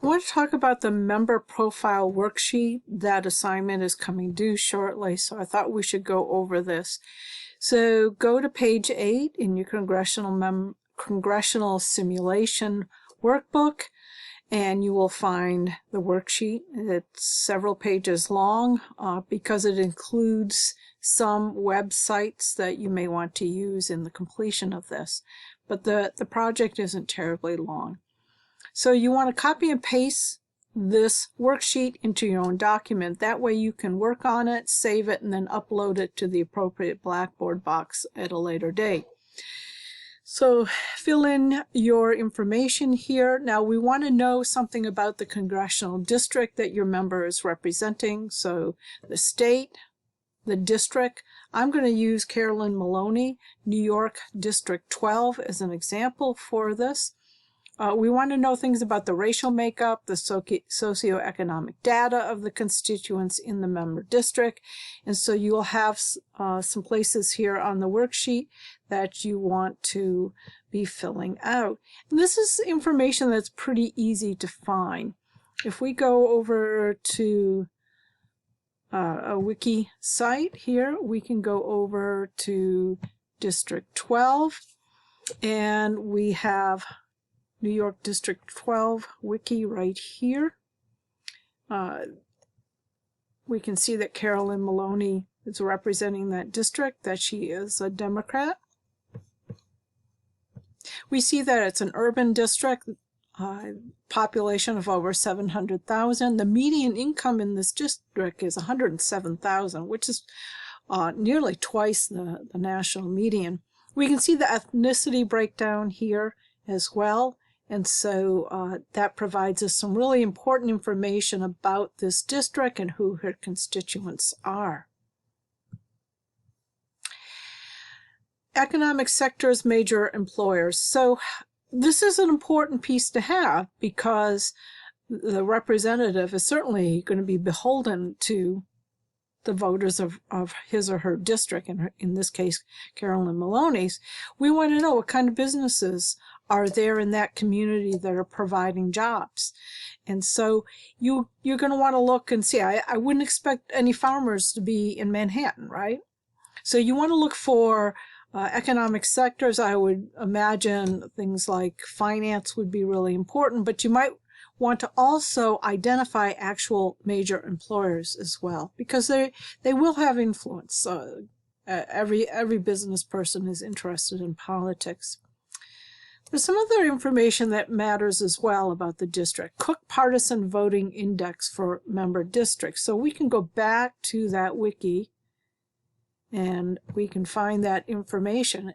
I want to talk about the member profile worksheet. That assignment is coming due shortly, so I thought we should go over this. So go to page 8 in your congressional simulation workbook, and you will find the worksheet. It's several pages long because it includes some websites that you may want to use in the completion of this. But the project isn't terribly long. So you want to copy and paste this worksheet into your own document. That way you can work on it, save it, and then upload it to the appropriate Blackboard box at a later date. So fill in your information here. Now we want to know something about the congressional district that your member is representing. So the state, the district. I'm going to use Carolyn Maloney, New York District 12 as an example for this. We want to know things about the racial makeup, the socioeconomic data of the constituents in the member district. And so you will have some places here on the worksheet that you want to be filling out. And this is information that's pretty easy to find. If we go over to a wiki site here, we can go over to District 12, and we have New York District 12 wiki right here. We can see that Carolyn Maloney is representing that district, that she is a Democrat. We see that it's an urban district, population of over 700,000. The median income in this district is 107,000, which is nearly twice the national median. We can see the ethnicity breakdown here as well. And so that provides us some really important information about this district and who her constituents are. Economic sectors, major employers. So this is an important piece to have because the representative is certainly going to be beholden to the voters of his or her district, and in this case, Carolyn Maloney's. We want to know what kind of businesses are there in that community that are providing jobs. And so you're going to want to look and see. I wouldn't expect any farmers to be in Manhattan, right? So you want to look for economic sectors. I would imagine things like finance would be really important, but you might want to also identify actual major employers as well, because they will have influence. Every business person is interested in politics. There's some other information that matters as well about the district. Cook Partisan Voting Index for member districts. So we can go back to that wiki and we can find that information.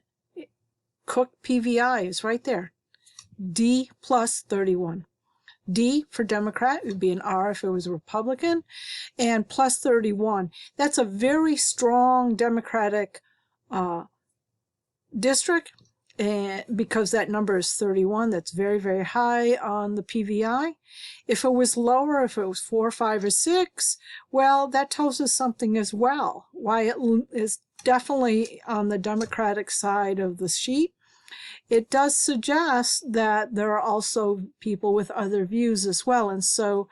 Cook PVI is right there. D plus 31. D for Democrat would be an R if it was a Republican, and plus 31. That's a very strong Democratic district, and because that number is 31, that's very, very high on the PVI. If it was lower, if it was 4, 5, or 6, well, that tells us something as well, why it is definitely on the Democratic side of the sheet. It does suggest that there are also people with other views as well, and so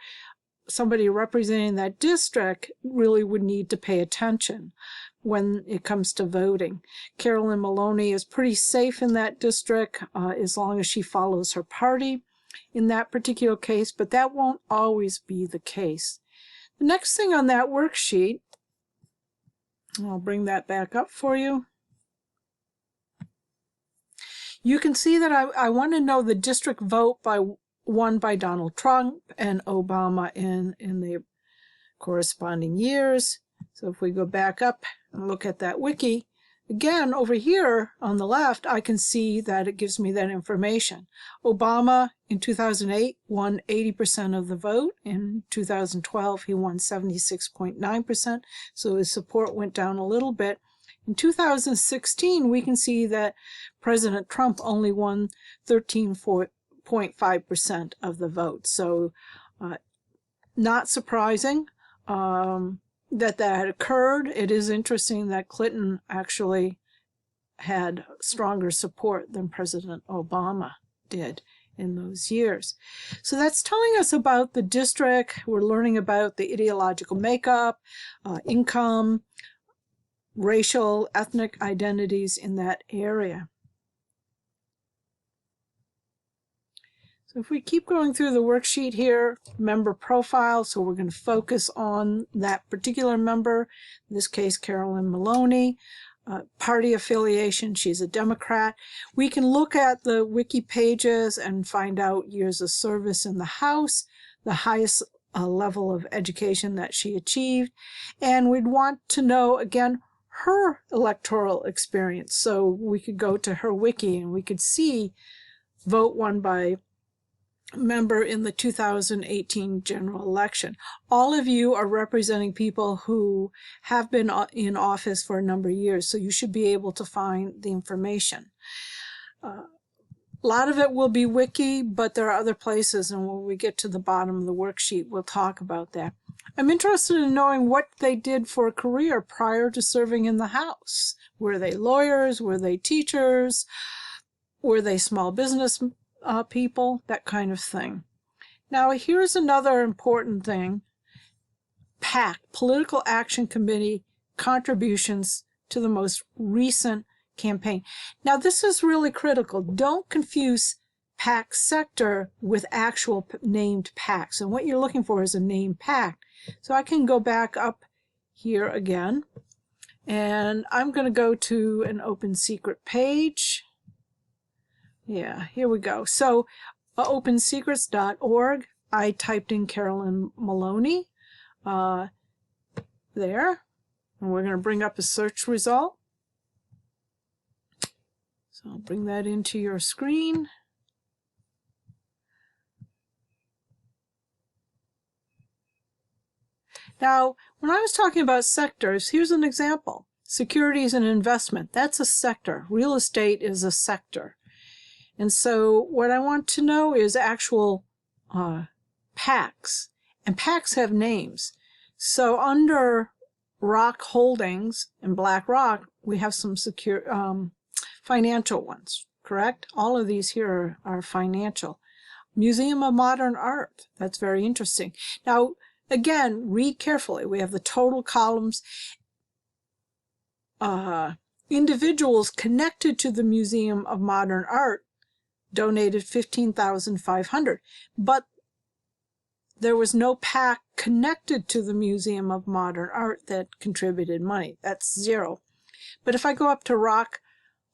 somebody representing that district really would need to pay attention when it comes to voting. Carolyn Maloney is pretty safe in that district as long as she follows her party in that particular case, but that won't always be the case. The next thing on that worksheet, I'll bring that back up for you. You can see that I want to know the district vote won by Donald Trump and Obama in the corresponding years. So if we go back up and look at that wiki, again, over here on the left, I can see that it gives me that information. Obama in 2008 won 80% of the vote. In 2012, he won 76.9%, so his support went down a little bit. In 2016, we can see that President Trump only won 13.5% of the vote. So not surprising that had occurred. It is interesting that Clinton actually had stronger support than President Obama did in those years. So that's telling us about the district. We're learning about the ideological makeup, income, racial, ethnic identities in that area. So if we keep going through the worksheet here, member profile, so we're going to focus on that particular member, in this case Carolyn Maloney. Party affiliation, she's a Democrat. We can look at the wiki pages and find out years of service in the House, the highest level of education that she achieved, and we'd want to know, again, her electoral experience. So we could go to her wiki and we could see vote won by member in the 2018 general election. All of you are representing people who have been in office for a number of years, so you should be able to find the information. A lot of it will be wiki, but there are other places, and when we get to the bottom of the worksheet, we'll talk about that. I'm interested in knowing what they did for a career prior to serving in the House. Were they lawyers? Were they teachers? Were they small business people, that kind of thing. Now here's another important thing. PAC, Political Action Committee, contributions to the most recent campaign. Now this is really critical. Don't confuse PAC sector with actual named PACs. And what you're looking for is a named PAC. So I can go back up here again, and I'm going to go to an open secret page. Yeah, here we go. So opensecrets.org, I typed in Carolyn Maloney there, and we're going to bring up a search result. So I'll bring that into your screen. Now, when I was talking about sectors, here's an example. Securities and investment, that's a sector. Real estate is a sector. And so what I want to know is actual PACs. And PACs have names. So under Rock Holdings and BlackRock, we have some financial ones, correct? All of these here are financial. Museum of Modern Art, that's very interesting. Now, again, read carefully. We have the total columns. Individuals connected to the Museum of Modern Art donated $15,500, but there was no PAC connected to the Museum of Modern Art that contributed money. That's zero. But if I go up to Rock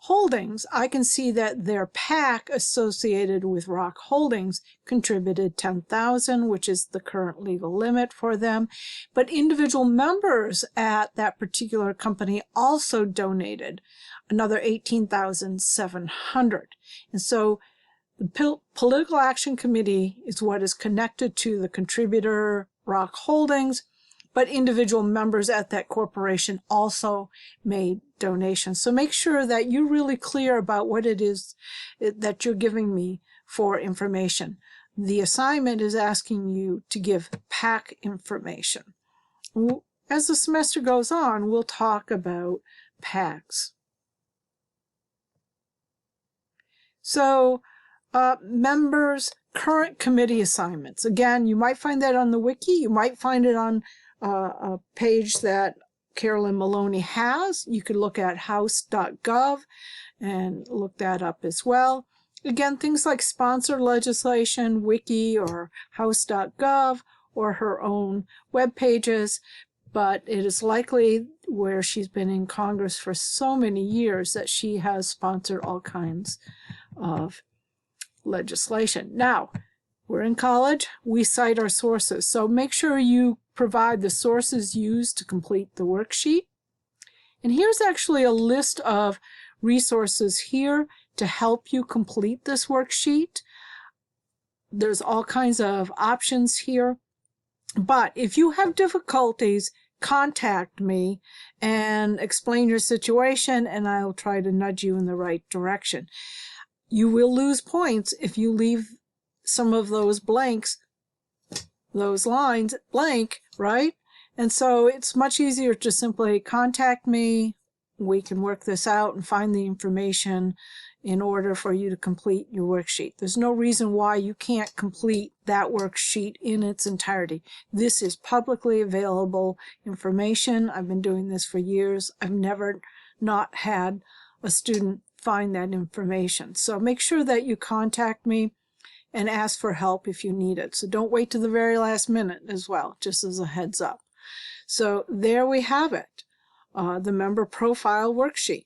Holdings, I can see that their PAC associated with Rock Holdings contributed $10,000, which is the current legal limit for them. But individual members at that particular company also donated another $18,700. And so the Political Action Committee is what is connected to the contributor, Rock Holdings, but individual members at that corporation also made donations. So make sure that you're really clear about what it is that you're giving me for information. The assignment is asking you to give PAC information. As the semester goes on, we'll talk about PACs. So members' current committee assignments. Again, you might find that on the wiki. You might find it on a page that Carolyn Maloney has. You could look at house.gov and look that up as well. Again, things like sponsored legislation, wiki, or house.gov, or her own web pages. But it is likely, where she's been in Congress for so many years, that she has sponsored all kinds of legislation. Now, we're in college, we cite our sources. So make sure you provide the sources used to complete the worksheet. And here's actually a list of resources here to help you complete this worksheet. There's all kinds of options here. But if you have difficulties, contact me and explain your situation, and I'll try to nudge you in the right direction. You will lose points if you leave some of those blanks, those lines blank, right? And so it's much easier to simply contact me. We can work this out and find the information in order for you to complete your worksheet. There's no reason why you can't complete that worksheet in its entirety. This is publicly available information. I've been doing this for years. I've never not had a student find that information. So make sure that you contact me and ask for help if you need it. So don't wait to the very last minute as well, just as a heads up. So there we have it, the member profile worksheet.